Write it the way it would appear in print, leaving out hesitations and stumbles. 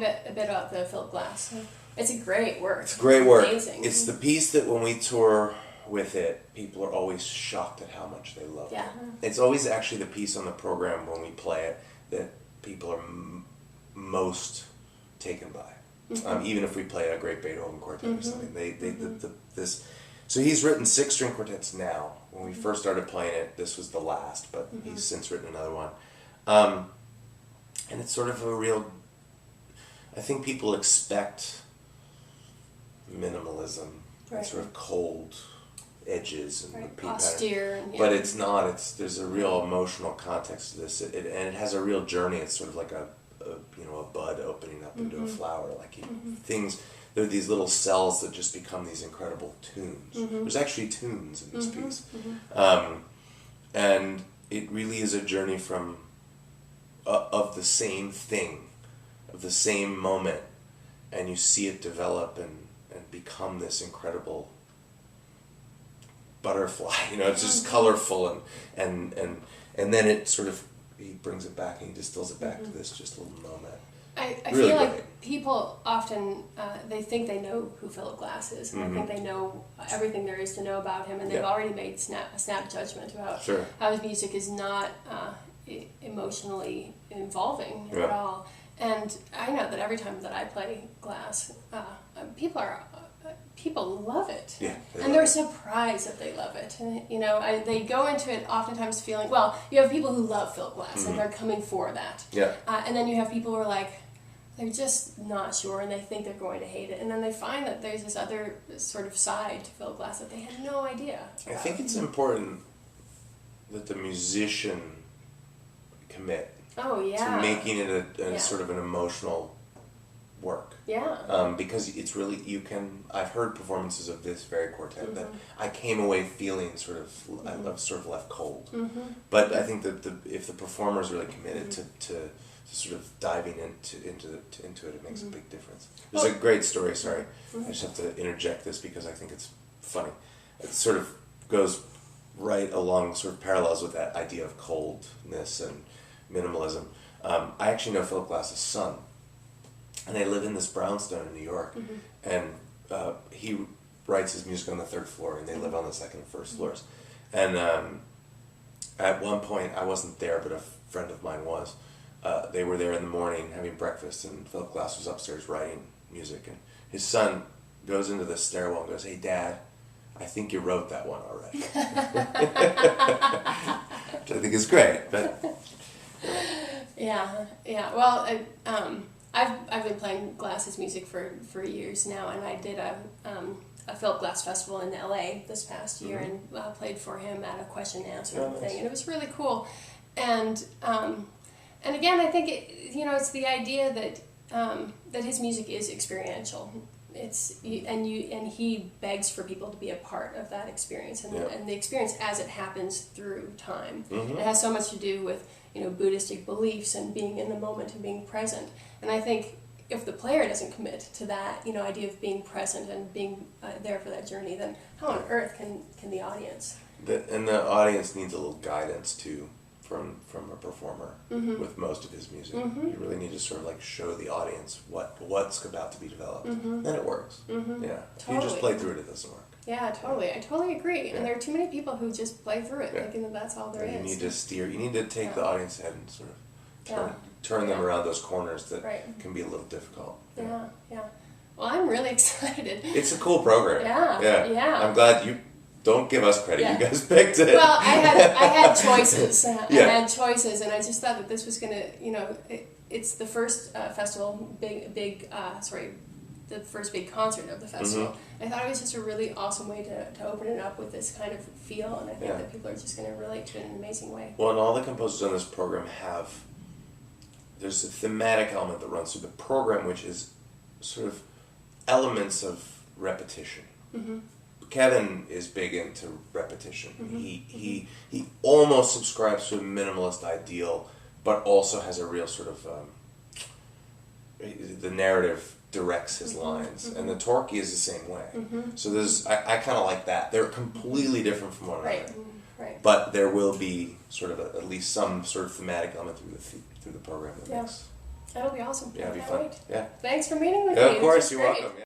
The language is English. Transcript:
a bit about the Philip Glass. It's a great work. It's great work. Amazing. It's the piece that when we tour with it, people are always shocked at how much they love it. It's always actually the piece on the program when we play it that people are most taken by. Even if we play a great Beethoven quartet or something, so he's written 6 string quartets now. When we first started playing it, this was the last, but he's since written another one. And it's sort of a real, I think people expect minimalism, and sort of cold edges and repeat austere, but it's not. There's a real emotional context to this, and it has a real journey. It's sort of like a bud opening up into a flower. Like things, there are these little cells that just become these incredible tunes. There's actually tunes in this piece, and it really is a journey from of the same thing, of the same moment, and you see it develop and become this incredible butterfly. It's just colorful and then it sort of, he brings it back and he distills it back to this just little moment. I really feel great. like people often they think they know who Philip Glass is, and I think they know everything there is to know about him, and they've already made a snap judgment about how his music is not emotionally involving at all. And I know that every time that I play Glass, people love it, and they're surprised that they love it. And they go into it oftentimes feeling, well, you have people who love Philip Glass and they're coming for that, and then you have people who are like, they're just not sure and they think they're going to hate it, and then they find that there's this other sort of side to Philip Glass that they had no idea about. I think it's important that the musician commit to making it a sort of an emotional work. Because it's really, I've heard performances of this very quartet that I came away feeling sort of left cold. But I think that if the performer is really committed to sort of diving into it makes a big difference. There's a great story, sorry. I just have to interject this because I think it's funny. It sort of goes right along, sort of parallels with that idea of coldness and minimalism. I actually know Philip Glass's son, and they live in this brownstone in New York, and he writes his music on the 3rd floor, and they live on the 2nd and 1st floors. And at one point, I wasn't there, but a friend of mine was. They were there in the morning having breakfast, and Philip Glass was upstairs writing music, and his son goes into the stairwell and goes, "Hey, Dad, I think you wrote that one already." Which I think is great, but... Well, I've been playing Glass's music for years now, and I did a Philip Glass festival in LA this past year, and played for him at a question and answer thing, and it was really cool. And again, I think it's the idea that his music is experiential. And he begs for people to be a part of that experience, and the experience as it happens through time. It has so much to do with Buddhistic beliefs and being in the moment and being present. And I think if the player doesn't commit to that idea of being present and being there for that journey, then how on earth can the audience? And the audience needs a little guidance too from a performer with most of his music. You really need to sort of like show the audience what's about to be developed. Then it works. Totally. If you just play through it, it doesn't work. Yeah, totally. I totally agree. And there are too many people who just play through it thinking that that's all there is. You need to steer. You need to take the audience head and sort of turn them around those corners that can be a little difficult. Yeah. Well, I'm really excited. It's a cool program. Yeah. I'm glad you... Don't give us credit. You guys picked it. Well, I had choices. I had choices, and I just thought that this was going to, it's the first festival, the first big concert of the festival. I thought it was just a really awesome way to open it up with this kind of feel, and I think that people are just going to relate to it in an amazing way. Well, and all the composers on this program there's a thematic element that runs through the program, which is sort of elements of repetition. Kevin is big into repetition. He almost subscribes to a minimalist ideal, but also has a real sort of the narrative directs his lines, and the Torquay is the same way. So I kind of like that. They're completely different from one another, but there will be sort of at least some sort of thematic element through the program that makes That'll be awesome. Yeah, it'll be fun. Wait. Yeah. Thanks for meeting with me. Of course, you're welcome. Yeah.